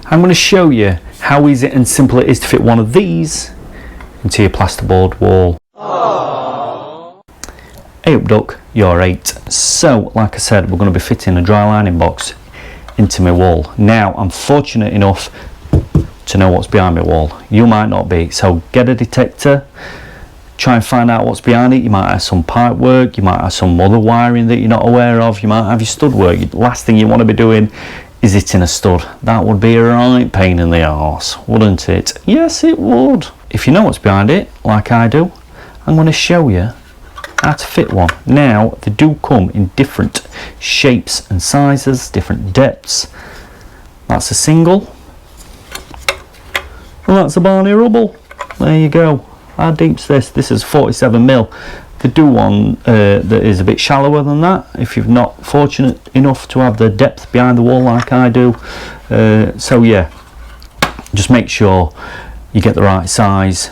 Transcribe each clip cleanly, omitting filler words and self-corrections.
I'm going to show you how easy and simple it is to fit one of these into your plasterboard wall. Aww. Hey up duck, you're 8. So like I said, we're going to be fitting a dry lining box into my wall. Now I'm fortunate enough to know what's behind my wall. You might not be, so get a detector, try and find out what's behind it. You might have some pipe work, you might have some other wiring that you're not aware of, you might have your stud work. The last thing you want to be doing is hitting a stud. That would be a right pain in the arse, wouldn't it? Yes, it would. If you know what's behind it, like I do, I'm going to show you how to fit one. Now, they do come in different shapes and sizes, different depths. That's a single, and that's a Barney Rubble. There you go. How deep's this? This is 47mm. They do one that is a bit shallower than that, if you're not fortunate enough to have the depth behind the wall like I do. So yeah, just make sure you get the right size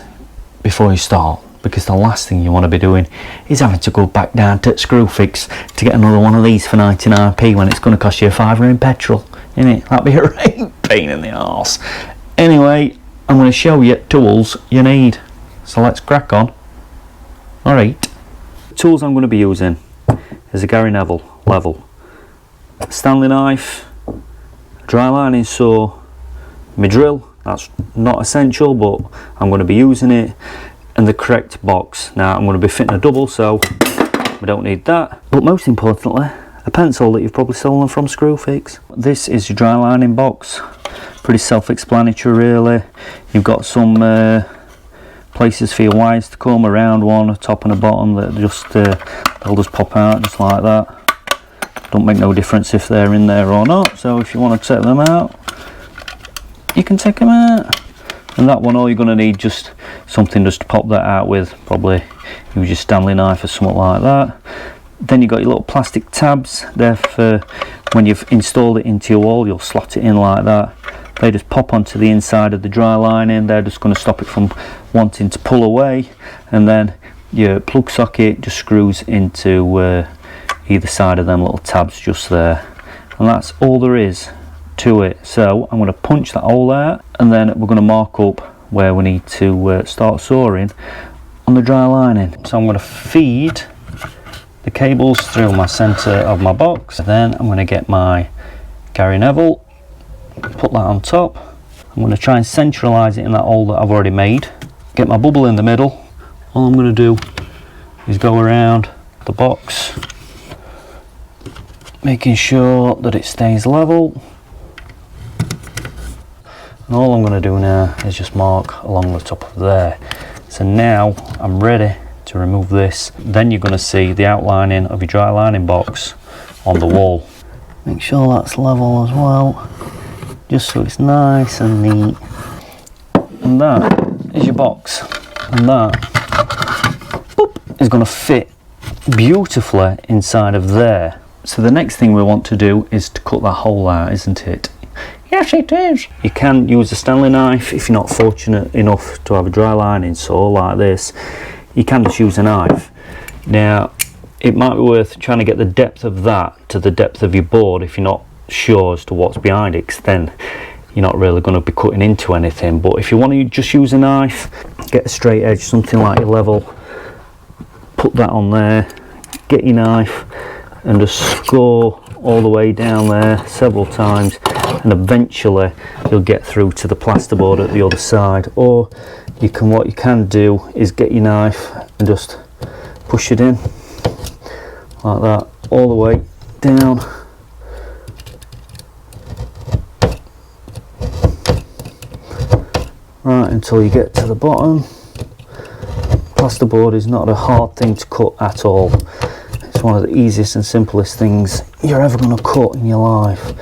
before you start, because the last thing you want to be doing is having to go back down to Screwfix to get another one of these for 99p when it's going to cost you a £5 in petrol, innit? That'd be a right pain in the arse. Anyway, I'm going to show you tools you need, so let's crack on. Alright, tools I'm going to be using is a Gary Neville level, a Stanley knife, a dry lining saw, my drill, that's not essential but I'm going to be using it, and the correct box. Now I'm going to be fitting a double, so we don't need that, but most importantly a pencil that you've probably stolen from Screwfix. This is your dry lining box, pretty self-explanatory really. You've got some places for your wires to come, around one, a top and a bottom, that just they'll just pop out just like that. Don't make no difference if they're in there or not, so if you want to take them out you can take them out. And that one, all you're going to need just something just to pop that out with, probably use your Stanley knife or something like that. Then you've got your little plastic tabs there for when you've installed it into your wall, you'll slot it in like that. They just pop onto the inside of the dry lining. They're just going to stop it from wanting to pull away, and then your plug socket just screws into either side of them little tabs just there, and that's all there is to it. So I'm going to punch that hole out, and then we're going to mark up where we need to start sawing on the dry lining. So I'm going to feed the cables through my centre of my box, then I'm going to get my Gary Neville, put that on top. I'm going to try and centralise it in that hole that I've already made, get my bubble in the middle. All I'm going to do is go around the box, making sure that it stays level. And all I'm going to do now is just mark along the top of there. So now I'm ready to remove this. Then you're going to see the outlining of your dry lining box on the wall. Make sure that's level as well, just so it's nice and neat. And that is your box, and that boop, is going to fit beautifully inside of there. So the next thing we want to do is to cut that hole out, isn't it? Yes it is. You can use a Stanley knife if you're not fortunate enough to have a dry lining saw like this. You can just use a knife. Now it might be worth trying to get the depth of that to the depth of your board if you're not sure as to what's behind it, because then you're not really going to be cutting into anything. But if you want to just use a knife, get a straight edge, something like your level, put that on there, get your knife and just score all the way down there several times, and eventually you'll get through to the plasterboard at the other side. Or you can, what you can do is get your knife and just push it in like that all the way down. Right, until you get to the bottom. Plasterboard is not a hard thing to cut at all. It's one of the easiest and simplest things you're ever going to cut in your life.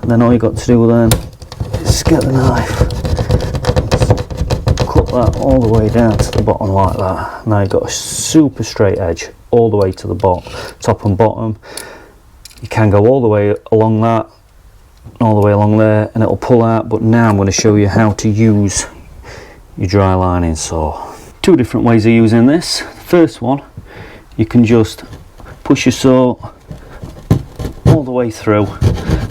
And then all you got to do then is get the knife, cut that all the way down to the bottom like that. Now you've got a super straight edge all the way to the bottom, top and bottom. You can go all the way along that, all the way along there, and it'll pull out. But now I'm going to show you how to use your dry lining saw. Two different ways of using this. First one, you can just push your saw all the way through,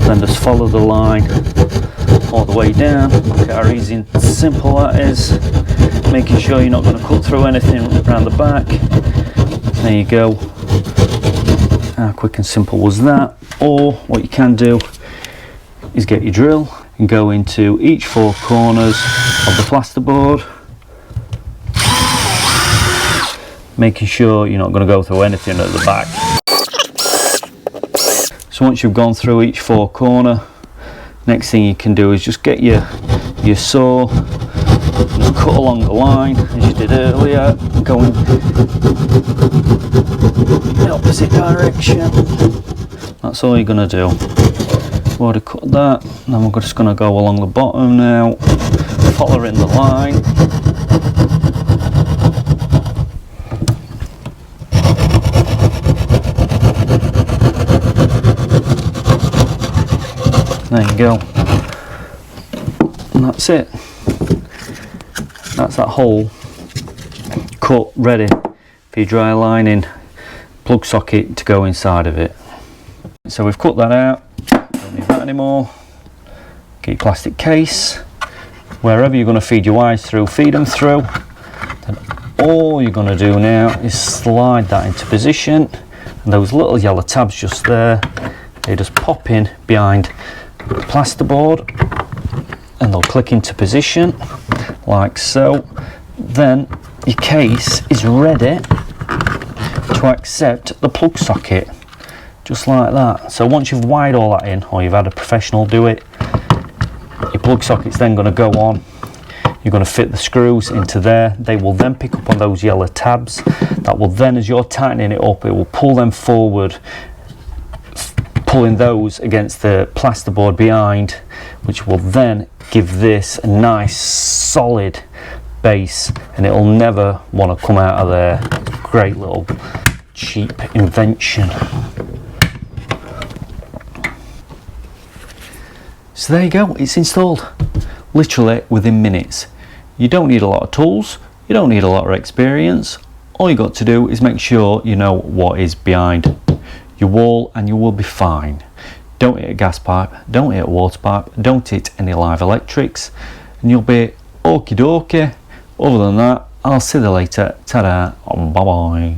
then just follow the line all the way down. Look at how easy and simple that is. Making sure you're not going to cut through anything around the back. There you go. How quick and simple was that? Or what you can do is get your drill and go into each 4 corners of the plasterboard, making sure you're not going to go through anything at the back. So once you've gone through each 4 corner, next thing you can do is just get your saw, just cut along the line as you did earlier, going in the opposite direction. That's all you're going to do. I've already cut that, and then we're just going to go along the bottom now, following the line. There you go, and that's it. That's that hole cut, ready for your dry lining plug socket to go inside of it. So we've cut that out, don't need that anymore. Get your plastic case, wherever you're going to feed your wires through, feed them through. Then all you're going to do now is slide that into position, and those little yellow tabs just there, they just pop in behind the plasterboard and they'll click into position like so. Then your case is ready to accept the plug socket, just like that. So once you've wired all that in, or you've had a professional do it, your plug socket's then going to go on. You're going to fit the screws into there. They will then pick up on those yellow tabs. That will then, as you're tightening it up, it will pull them forward, pulling those against the plasterboard behind, which will then give this a nice solid base, and it'll never want to come out of there. Great little cheap invention. So there you go, it's installed literally within minutes. You don't need a lot of tools, you don't need a lot of experience. All you got to do is make sure you know what is behind your wall, and you will be fine. Don't hit a gas pipe, don't hit a water pipe, don't hit any live electrics, and you'll be okie dokie. Other than that, I'll see you later. Ta-da, bye bye.